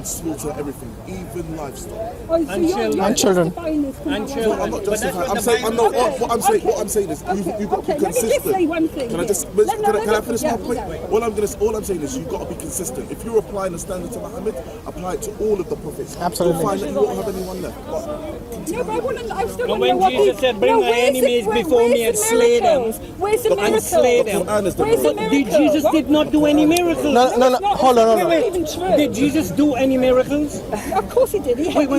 and slaughter everything, even livestock. And children. I'm not justifying. I'm saying what I'm saying is you've got to be consistent. Let me just say one thing. Can I finish my point? All I'm saying is you've got to be consistent. If you're applying the standard to Muhammad, apply it to all of the prophets. Absolutely. You'll find that you won't have anyone left. No, but I still want to know when what Jesus said, "Bring my enemies before me and slay them," Where's the miracle? and slay them. Where's the miracle? Jesus did not do any miracles. No, hold on. Wait. Did Jesus do any miracles? Of course he did. He healed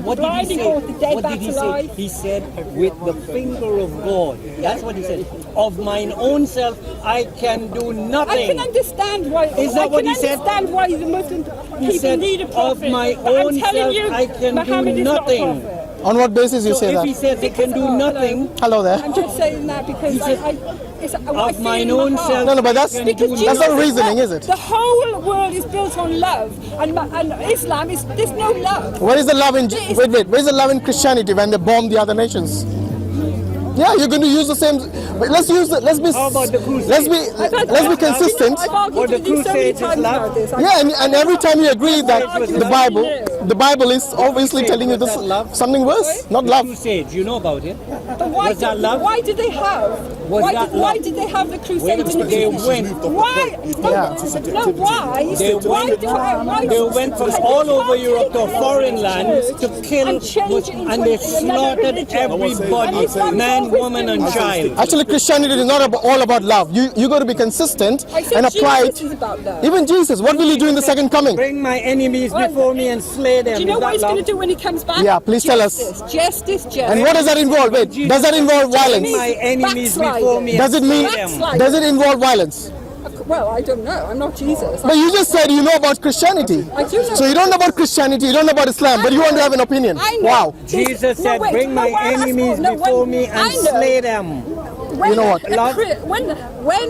What the blind, did he he say? called the dead What back did he to say? life. He said, "With the finger of God." That's what he said. Of mine own self, I can do nothing. I can understand why. Is that what he said? I can understand why the Muslim people need a prophet. Of my but I'm own telling self, you, I can Muhammad do is not a nothing. prophet. On what basis you So say if that? he says he can do nothing, Hello there. I'm just saying that because it's of mine own self. No, but that's Because not reasoning, is it? The whole world is built on love, and Islam is there's no love. Where is the love in where's the love in Christianity when they bomb the other nations? Yeah, you're going to use the same. Let's use it. Let's be consistent. I've argued with you so many times about this. Yeah, and every time you agree that the Bible is obviously telling you this something worse, not love. Crusades, you know about it. But why Was that love? Why did they have? Why did they have the Crusades? They went. Why? No, why? They went from all over Europe to foreign lands to kill, and they slaughtered everybody, man, woman, and child. Actually, Christianity is not all about love. You got to be consistent and apply it. Even Jesus, what will he do in the second coming? Bring my enemies before me and slay them. Do you know what he's going to do when he comes back? Yeah, please tell us. Justice. And what does that involve? Wait, does that involve violence? Bring my enemies before me. Does it mean? Does it involve violence? Well, I don't know. I'm not Jesus. But you just said you know about Christianity. I do know. So you don't know about Christianity, you don't know about Islam, but you want to have an opinion. I know. Wow. Jesus said, "Bring my enemies before me and slay them." You know what? When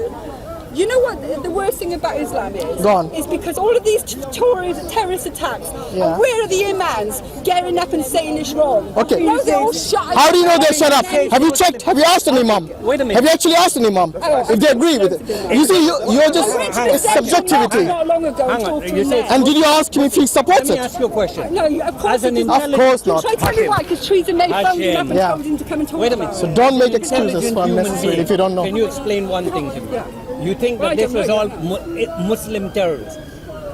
you know what the worst thing about Islam is? Go on. Is because all of these terrorist attacks. Yeah. Where are the imams getting up and saying it's wrong? Okay. No, they're all shut. How do you know they're shut up? Have you checked? Have you asked an imam? Wait a minute. Have you actually asked an imam if they agree with it? You see, you're just it's subjectivity. Not long ago, Hang on. talked to You him say- there. And did you ask him if he supports Let me it? ask you a question. No, of course As an it is. Of course not. Try to tell me why, because Theresa May phoned him up and Yeah. told him to come and talk Wait a about minute. it. So don't make excuses Intelligent for human unnecessary being. if you don't know. Can you explain one thing to me? Yeah. You think Well, I that this don't was know. all Muslim terrorists?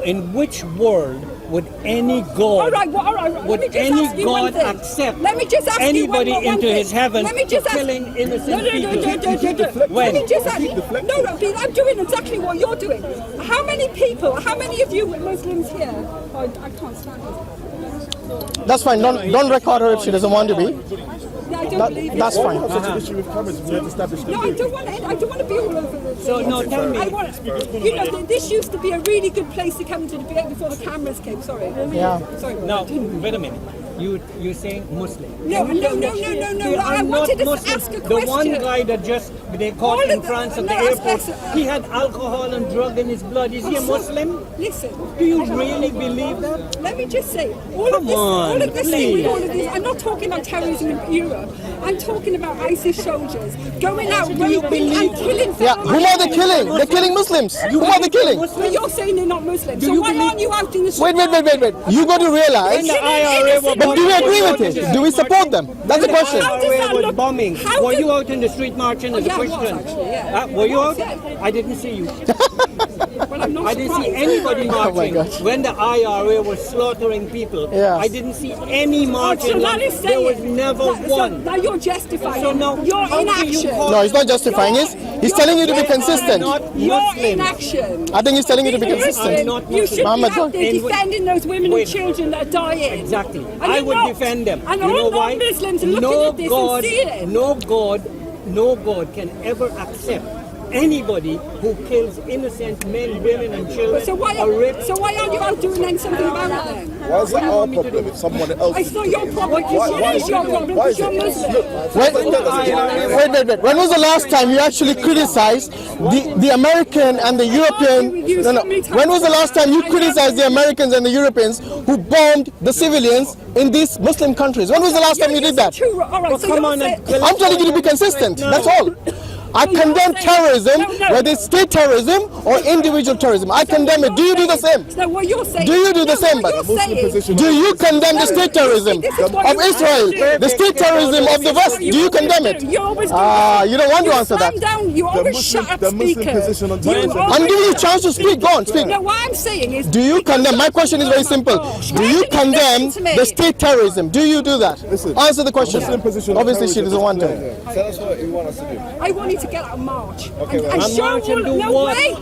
In which world would any God, All right. Let would me just any ask you one God thing. accept Let me just ask anybody you one into thing. his heaven Let me just for ask- killing innocent No, people? Let me just ask. No, I'm doing exactly what you're doing. How many of you Muslims here? Oh, I can't stand it. That's fine. Don't record her if she doesn't want to be. Yeah, I don't believe it. That's fine. What's the issue with cameras? We have established No, I don't want to be all over the. So, no, tell me. I want. This used to be a really good place to come to debate before the cameras came. Sorry. Yeah. Sorry. Now, wait a minute. You're saying Muslim? No. They I are wanted not to Muslim. ask a The question. one guy that they caught All in of the- France at no, the airport, that's- he had alcohol and drug in his blood. Is he a Muslim? Listen. Do you really believe that? Let me just say, Come on, all of this thing with please. all of this, I'm not talking about terrorism in Europe. I'm talking about ISIS soldiers going out raping and killing. Yeah. Whom are they killing? They're killing Muslims. Whom are they killing? But you're saying they're not Muslims. So why aren't you out in the street? Wait. You got to realize. When the IRA were But do we agree with it? Do we support them? That's the question. How does that IRA was look? bombing. How Were does- you out in the street marching as a Yeah, I was Christian? actually, yeah. Were you out? Yeah. I didn't see you. Well, I'm not I didn't see surprised. anybody Oh my marching. gosh. When the IRA was slaughtering people, Yeah. I didn't see any marching. So that is There was saying- never so one. now you're justifying. So now, you're how do you inaction. call- No, he's not justifying it. He's telling you to be consistent. Not You're Muslim. inaction. I think he's telling you to be I'm consistent. not You Muslim. should be Muhammad, out there in which- defending those women Wait. and children that are dying. Exactly. And I you're would not. defend them. And You know all why? non-Muslims are looking at this and seeing it. No God can ever accept anybody who kills innocent men, women, and children. So why aren't you out doing something about it then? Why is that our problem if someone else? It's not your problem. Why It is your problem because you're Muslim. Wait. When was the last time you actually criticized the American and the European? No. When was the last time you criticized the Americans and the Europeans who bombed the civilians in these Muslim countries? When was the last time you did that? All right, so come you're on saying- and- I'm telling you to be consistent. That's all. I condemn terrorism, whether it's state terrorism or individual terrorism. I condemn it. Do you do the same? No, what you're saying. Do you do the same? But do you condemn the state terrorism of Israel, the state terrorism of the West? Do you condemn it? You always do. You don't want to answer that. You always shut up, speaker. I'm giving you a chance to speak. Go on, speak. No, what I'm saying is... Do you condemn? My question is very simple. Do you condemn the state terrorism? Do you do that? Answer the question. Obviously, she doesn't want to. Tell us what you want us to do. I want you to get out and march. Okay, and show march and do no, what? wait.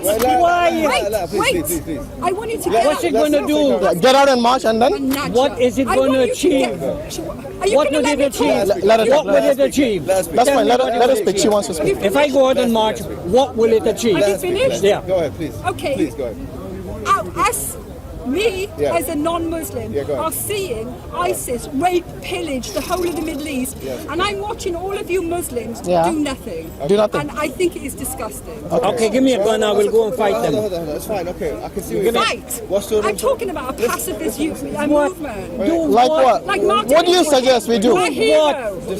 Please. I want you to get What's out. it going to do? Get out and march and then? What is it going to achieve? What would it achieve? What will it achieve? That's fine. Let her speak. She wants to speak. If I go out and march, what will it achieve? Have you finished? Yeah. Go ahead, please. Okay. Please, go ahead. Me, Yeah. as a non-Muslim, Yeah, go ahead. are seeing ISIS rape, pillage the whole of the Middle East, and I'm watching all of you Muslims do nothing. Do nothing. And I think it is disgusting. Okay, give me a gun. I will go and fight Hold on, them. hold on. It's fine. Okay, I can see what you're Fight! What's your I'm talking about a pacifist movement. Like what? Like Martin What do you Luther suggest we do? My hero,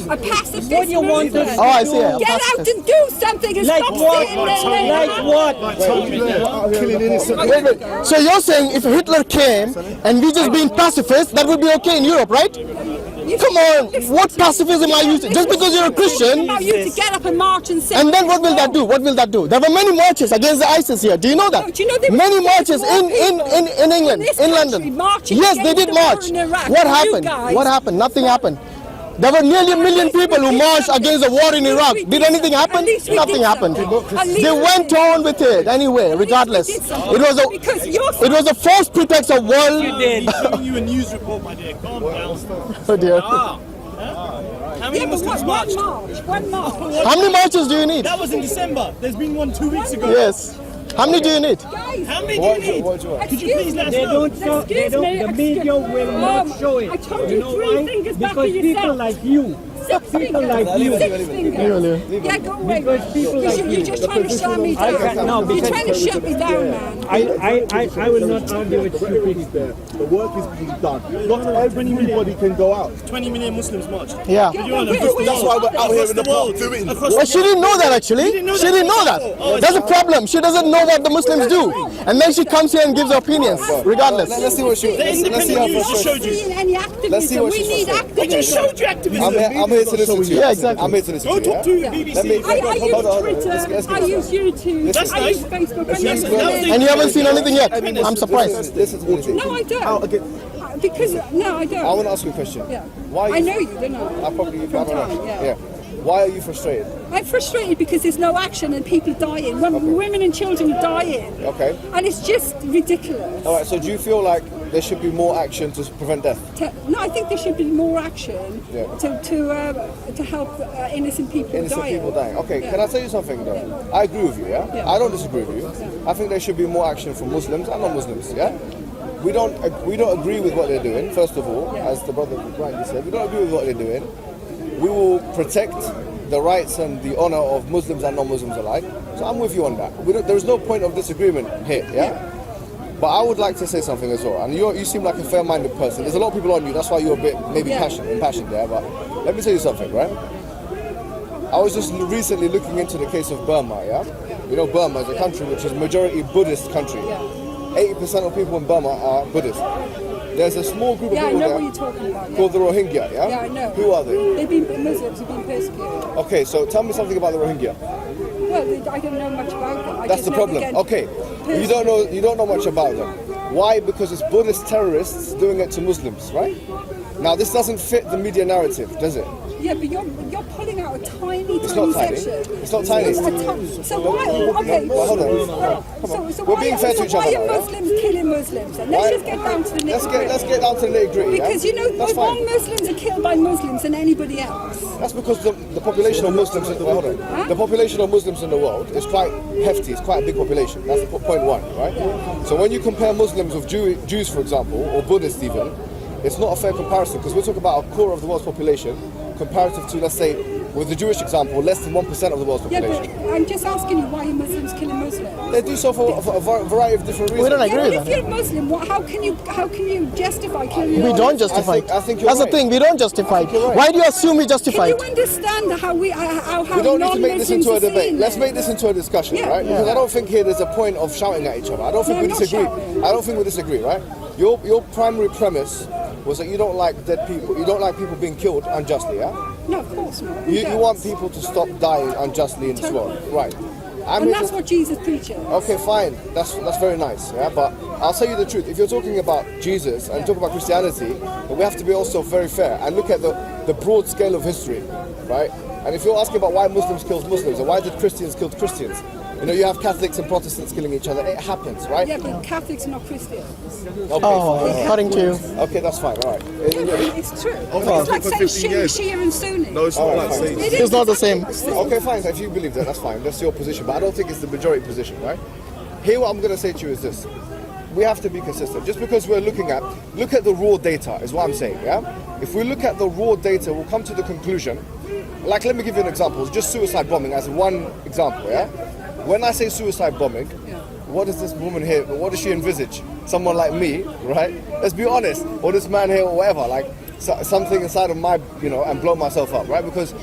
a pacifist What do you want movement. us Oh, I see. Get out and do something and Like stop what? sitting there. Like what? killing innocent Wait. So you're saying if Hitler came and we just being pacifist, that would be okay in Europe, right? Come on, what pacifism are you? Just because you're a Christian, Allow you to get up and march and say. and then what will that do? What will that do? There were many marches against the ISIS here. Do you know that? Do you know there Many was marches more in England, this in country London. marching Yes, they against did the march. war in Iraq. What You happened? guys- What happened? Nothing happened. There were nearly a million people who marched against the war in Iraq. Did anything happen? Nothing happened. They went on with it anyway, regardless. It was a false pretext of world. You did. Showing you a news report, my dear. Calm down. Oh dear. How many Yeah, but Muslims one marched? march. One march. How many marches do you need? That was in December. There's been one 2 weeks ago. Yes. How many do you need? Guys, How many do you need? What do you want? Could you please let us They know? don't show, they don't, the media will not show it. I told You you know 3 why? fingers back Because of people yourself. like you, 6 people fingers. like you. 6 fingers. Yeah, go away. Because people like You're just trying to shut me I down. can't- no, You're because- trying to shut me down, man. I will not argue with stupidity. The work is being done. Not everybody can go out. 20 million Muslims marched. Yeah. You're on a Wait, bus- wait, That's why we're out here in the world. park doing. Across Well, she didn't know that actually. She didn't know that. That's a problem. She doesn't know what the Muslims do. And then she comes here and gives her opinions, regardless. Let's see what she. The Let's see independent how news just frustrated. showed you. Seeing any activism. Let's see what We she's need frustrated. They just activism. showed you activism. I'm here to listen to you. Yeah, exactly. I'm here to listen Go to you. talk to yeah? BBC. Let me- I use hold on. Twitter, Let's I get use YouTube, That's I use nice. Facebook, I use That was LinkedIn. And you haven't seen anything yet. I'm surprised. Listen to me. No, I don't. Okay. Because, no, I don't. I want to ask you a question. Yeah. Why? I know you, don't I? I probably From I don't know. time, yeah. Why are you frustrated? I'm frustrated because there's no action and people dying. Women and children are dying. Okay. And it's just ridiculous. All right. So do you feel like there should be more action to prevent death? No, I think there should be more action Yeah. to help innocent people Innocent dying. people dying. Okay. Yeah. Can I tell you something though? I agree with you. Yeah. Yeah. I don't disagree with you. I think there should be more action from Muslims and non-Muslims. Yeah. We don't agree with what they're doing. First of all, as the brother rightly said, we don't agree with what they're doing. We will protect the rights and the honor of Muslims and non-Muslims alike. So I'm with you on that. There is no point of disagreement here, yeah? But I would like to say something as well. And you seem like a fair-minded person. There's a lot of people on you. That's why you're a bit maybe impassioned there. But let me tell you something, right? I was just recently looking into the case of Burma, yeah? You know, Burma is a country which is majority Buddhist country. 80% of people in Burma are Buddhist. There's a small group of Yeah, I people know there what you're talking about. called the Rohingya, yeah? Yeah, I know. Who are they? They've been Muslims, have been persecuted. Okay, so tell me something about the Rohingya. Well, I don't know much about them. I That's just the know problem. they're Okay, getting you don't know much about them. Why? Because it's Buddhist terrorists doing it to Muslims, right? Now this doesn't fit the media narrative, does it? Yeah, but you're pulling out a tiny It's not tiny. section. It's not tiny. So why? Okay. Well, hold on. So We're why, being fair to each other why now, are yeah? Muslims killing Muslims? And let's just get down to the nitty-gritty. Let's get down to the nitty-gritty. Because yeah? you know, That's more fine. Muslims are killed by Muslims than anybody else. That's because the population of Muslims in the world, the population of Muslims in the world is quite hefty. It's quite a big population. That's point one, right? So when you compare Muslims with Jews, for example, or Buddhists even, it's not a fair comparison because we're talking about a quarter of the world's population comparative to, let's say, with the Jewish example, less than 1% of the world's Yeah, population. but I'm just asking you, why are Muslims killing Muslims? They do so for a variety of different reasons. We don't Yeah, agree but with if that. you're a Muslim, how can you justify killing? We don't justify it. I think you're That's the right. thing. We don't justify it. Why do you assume we justify Can it? you understand how We don't need to make this non-Muslims into a are debate. seeing Let's it? make this into a discussion, Yeah. right? Because I don't think here there's a point of shouting at each other. I don't think No, we not disagree. shouting. I don't think we disagree, right? Your primary premise was that you don't like dead people. You don't like people being killed unjustly, yeah? No, of course not. Who You does? want people to stop dying unjustly in this world, right? And that's what Jesus preaches. Okay, fine. That's very nice, yeah. But I'll tell you the truth. If you're talking about Jesus and talk about Christianity, then we have to be also very fair and look at the broad scale of history, right? And if you're asking about why Muslims killed Muslims and why did Christians kill Christians, you know, you have Catholics and Protestants killing each other. It happens, right? Yeah, but Catholics are not Christians. Okay, Oh, fine. according to you. Okay, that's fine. All right. Yeah, but it's true. Oh, It's like for saying 15 years. Shia and Sunni. No, it's not like fine. saying. It It's is not the exactly same. like Okay, fine. So if you believe that, that's fine. That's your position. But I don't think it's the majority position, right? Here, what I'm going to say to you is this. We have to be consistent. Just because we're look at the raw data, is what I'm saying, yeah? If we look at the raw data, we'll come to the conclusion. Like, let me give you an example. Just suicide bombing as one example, yeah? When I say suicide bombing, what does this woman here, what does she envisage? Someone like me, right? Let's be honest. Or this man here or whatever, like something inside of my, you know, and blow myself up, right? Because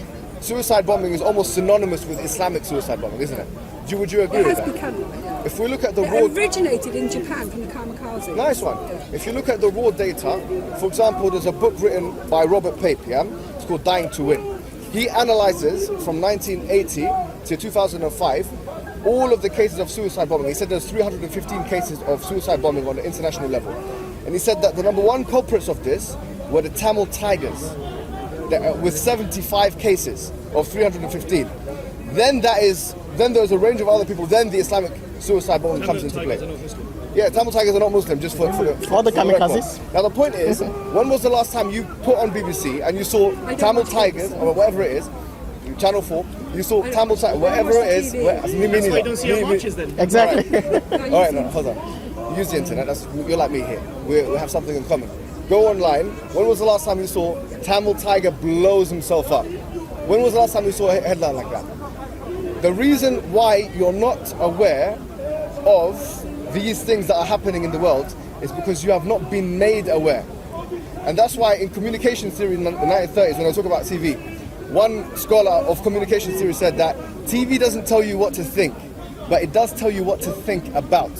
suicide bombing is almost synonymous with Islamic suicide bombing, isn't it? Would you agree It with has that? become, yeah. If we look at the It raw... originated in Japan from the kamikaze. Nice one. If you look at the raw data, for example, there's a book written by Robert Pape, yeah? It's called Dying to Win. He analyzes from 1980 to 2005 all of the cases of suicide bombing. He said there's 315 cases of suicide bombing on the international level. And he said that the number one culprits of this were the Tamil Tigers, with 75 cases of 315. Then there's a range of other people, then the Islamic suicide bombing comes into play. Yeah, Tamil Tigers are not Muslim, just for the All the for record. kamikazes. Now the point is, when was the last time you put on BBC and you saw don't Tamil watch Tigers, BBC. or whatever it is, Channel 4, you saw don't Tamil watch- Tigers, I don't whatever watch it is. TV. Me That's why neither. you don't see our Me- marches then. Exactly. Alright, no, hold on. Use the internet, you're like me here. We have something in common. Go online. When was the last time you saw Tamil Tiger blows himself up? When was the last time you saw a headline like that? The reason why you're not aware of these things that are happening in the world is because you have not been made aware. And that's why in communication theory in the 1930s, when I talk about TV, one scholar of communication theory said that TV doesn't tell you what to think, but it does tell you what to think about.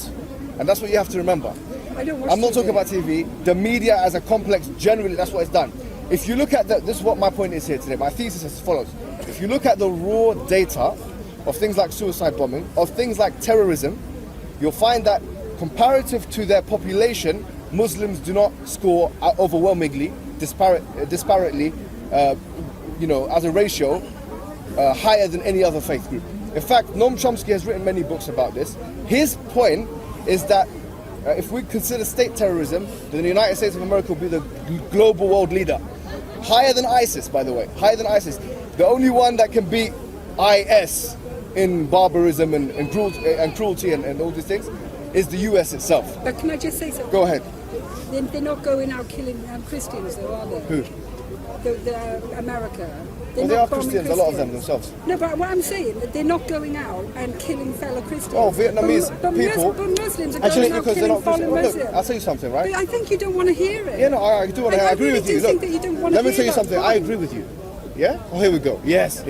And that's what you have to remember. I don't watch I'm not TV. talking about TV. The media as a complex, generally, that's what it's done. If you look at this is what my point is here today. My thesis is as follows. If you look at the raw data of things like suicide bombing, of things like terrorism, you'll find that comparative to their population, Muslims do not score overwhelmingly, disparately, as a ratio, higher than any other faith group. In fact, Noam Chomsky has written many books about this. His point is that if we consider state terrorism, then the United States of America will be the global world leader. Higher than ISIS, by the way. Higher than ISIS. The only one that can beat IS in barbarism and cruelty and all these things is the US itself. But can I just say something? Go ahead. They're not going out killing Christians, though, are they? Who? The America. Well, they are Christians, a lot of them themselves. No, but what I'm saying, they're not going out and killing fellow Christians. Oh, Vietnamese people. But Muslims are Actually, going out because they're killing not fellow Christians. Well, look, Muslims. I'll tell you something, right? But I think you don't want to hear it. Yeah, no, I do want to. I agree really with you. do Look, think that you don't want to let me hear tell you that something. I point. agree with you. Yeah? Oh, here we go. Yes.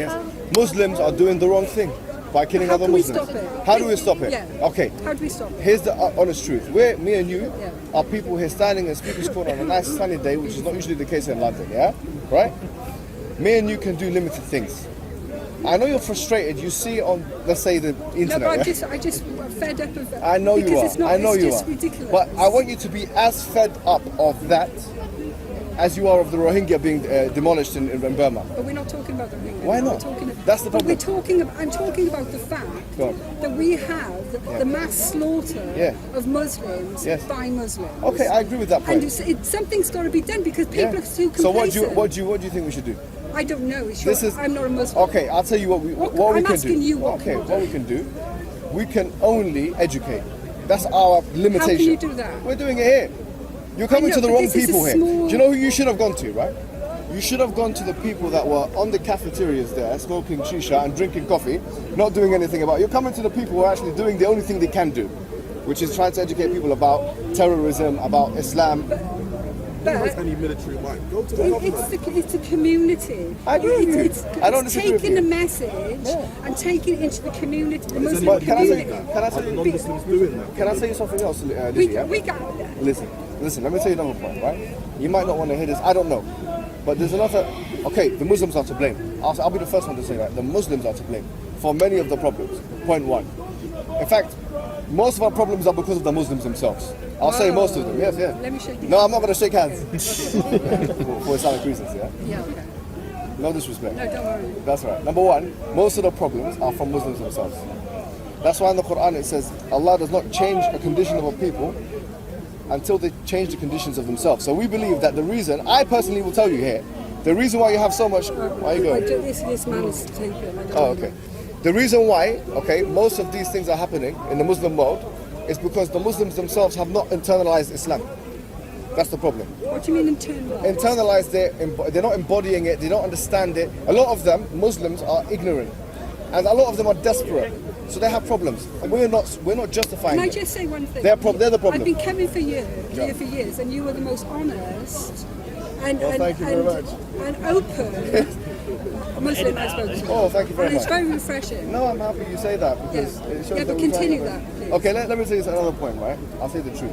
Muslims are doing the wrong thing by killing How other can we Muslims. stop it? How do we stop it? Yeah. Okay. How do we stop it? Here's the honest truth. Me and you Yeah. are people here standing in Speaker's Corner on a nice sunny day, which is not usually the case in London, yeah? Right? Me and you can do limited things. I know you're frustrated. You see on, let's say, the No, internet. but yeah? I just fed up of that. I know you because are. It's not, I know it's you just are. ridiculous. But I want you to be as fed up of that as you are of the Rohingya being demolished in Burma. But we're not talking about the Rohingya. Why We're not? talking, That's the but problem. I'm talking about the fact Go on. that we have the mass slaughter Yeah. of Muslims Yes. by Muslims. Okay, I agree with that point. And something's got to be done because people Yeah. are too complacent. So what do you think we should do? I don't know. Sure, I'm not a Muslim. Okay, I'll tell you what we I'm can asking do. you what okay, can we what we can do. We can only educate. That's our limitation. How can you do that? We're doing it here. You're coming know, to the but wrong this is a people here. small- Do you know who you should have gone to, right? You should have gone to the people that were on the cafeterias there, smoking shisha and drinking coffee, not doing anything about it. You're coming to the people who are actually doing the only thing they can do, which is trying to educate people about terrorism, about Islam. Has any military might. Go to the government. It's a community. I agree with you. It's I don't disagree with taking you. the message and taking it into the community, the Muslim But can I community. tell you, Non-Muslims doing that. can I tell you something else, Lizzie? We Yeah? got that. Listen, let me tell you another point, right? You might not want to hear this, I don't know. But there's another, okay, the Muslims are to blame. I'll be the first one to say that. The Muslims are to blame for many of the problems. Point one. In fact, most of our problems are because of the Muslims themselves. I'll say most of them, yes. Let me shake you. No, I'm not going to shake hands. for Islamic reasons, yeah? Yeah, okay. No disrespect. No, don't worry. That's right. Number one, most of the problems are from Muslims themselves. That's why in the Quran it says Allah does not change a condition of a people until they change the conditions of themselves. So we believe that the reason, I personally will tell you here, the reason why you have so much... Why are you going? This man is taken. Oh, okay. The reason why, okay, most of these things are happening in the Muslim world is because the Muslims themselves have not internalized Islam. That's the problem. What do you mean internalized? Internalized it, they're not embodying it, they don't understand it. A lot of them, Muslims, are ignorant. And a lot of them are desperate. So they have problems. And we're not justifying Can I them. just say one thing? They're the problem. I've been coming for years, here for years, and you were the most honest and thank you very much. and open Muslim I spoke to. Oh, thank you very and it's much. very refreshing. No, I'm happy you say that because Yeah. it shows Yeah, that but we're continue trying to- that, please. Okay, let me say this another point, right? I'll say the truth.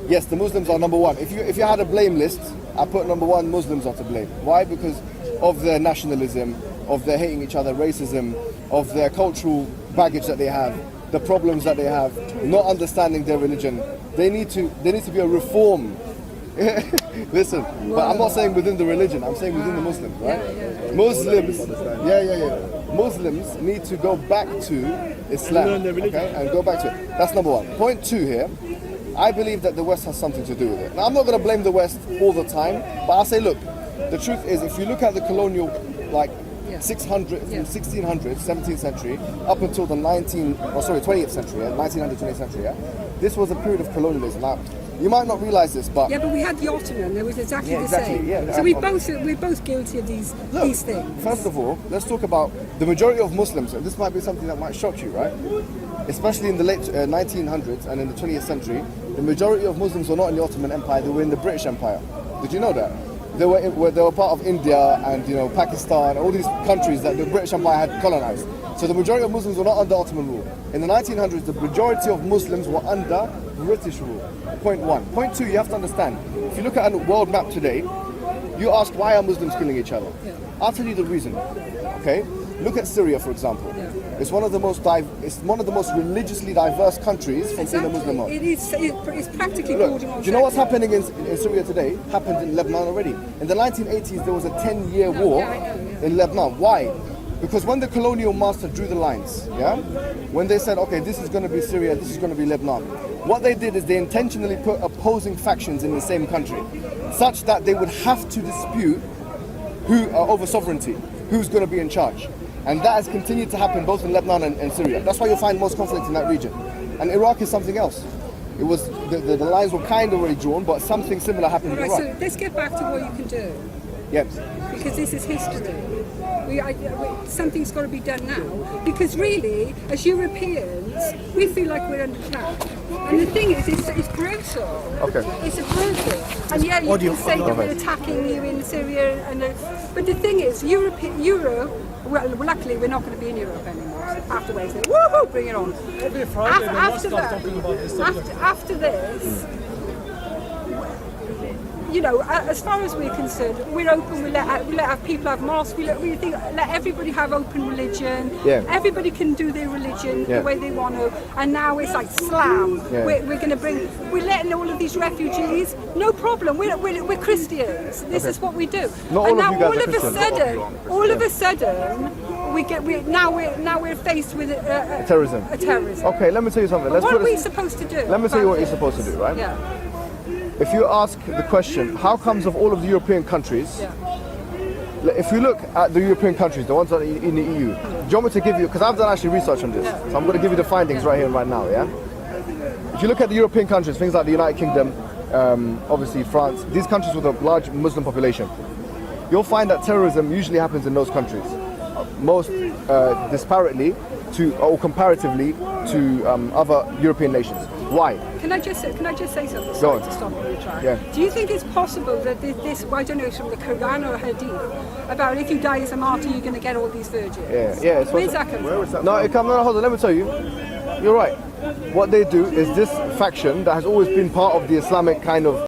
Yes, the Muslims are number one. If you had a blame list, I put number one, Muslims are to blame. Why? Because of their nationalism, of their hating each other, racism, of their cultural baggage that they have, the problems that they have, not understanding their religion. They need to be a reform. Listen, but I'm not saying within the religion, I'm saying within the Muslims, right? Muslims, Muslims need to go back to Islam, okay, and go back to it. That's number one. Point two here, I believe that the West has something to do with it. Now, I'm not going to blame the West all the time, but I'll say, look, the truth is, if you look at the colonial, like, 1600s, 17th century, up until the 20th century, 1900, 20th century, yeah? This was a period of colonialism. Now, you might not realize this, but... Yeah, but we had the Ottoman. It was exactly the exactly, same. yeah. So we're both guilty of these things. First of all, let's talk about the majority of Muslims, and this might be something that might shock you, right? Especially in the late 1900s and in the 20th century, the majority of Muslims were not in the Ottoman Empire, they were in the British Empire. Did you know that? They were part of India and Pakistan, all these countries that the British Empire had colonized. So the majority of Muslims were not under Ottoman rule. In the 1900s, the majority of Muslims were under British rule. Point one. Point two, you have to understand, if you look at a world map today, you ask why are Muslims killing each other? I'll tell you the reason. Okay? Look at Syria, for example. It's one of the most religiously diverse countries from in the Muslim world. It's practically Look, bordering on do you know what's secular. happening in Syria today? Happened in Lebanon already. In the 1980s, there was a 10-year war in Lebanon. Why? Because when the colonial master drew the lines, when they said, okay, this is going to be Syria, this is going to be Lebanon, what they did is they intentionally put opposing factions in the same country, such that they would have to dispute over sovereignty, who's going to be in charge. And that has continued to happen both in Lebanon and Syria. That's why you'll find most conflict in that region. And Iraq is something else. It was the lines were kind of already drawn, but something similar happened in Right, Iraq. so let's get back to what you can do. Yes. Because this is history. Something's got to be done now. Because really, as Europeans, we feel like we're under attack. And the thing is, it's brutal. Okay. It's brutal. And yeah, you can say that we're attacking you in Syria. But the thing is, Europe, well, luckily we're not going to be in Europe anymore. After Wednesday, woohoo, bring it on. Every Friday, After this, as far as we're concerned, we're open. We let people have mosques. We let everybody have open religion. Yeah. Everybody can do their religion the way they want to. And now it's like slam. Yeah. We're letting all of these refugees. No problem. We're Christians. This is what we do. Not and all now of you guys are all of a sudden, we're faced with Terrorism. a terrorism. Okay, let me tell you something. What are we supposed to do? Let me tell you what you're supposed to do, right? Yeah. If you ask the question, how comes of all of the European countries, if you look at the European countries, the ones that are in the EU, do you want me to give you, because I've done actually research on this, so I'm going to give you the findings right here and right now, yeah? If you look at the European countries, things like the United Kingdom, obviously France, these countries with a large Muslim population, you'll find that terrorism usually happens in those countries, most disparately to or comparatively to other European nations. Why? Can I just say something? Go Sorry on. to stop you, Try. Yeah. Do you think it's possible that this, I don't know, it's from the Quran or Hadith, about if you die as a martyr, you're going to get all these virgins? Yeah. Where's that come from? No, hold on, let me tell you. You're right. What they do is this faction that has always been part of the Islamic kind of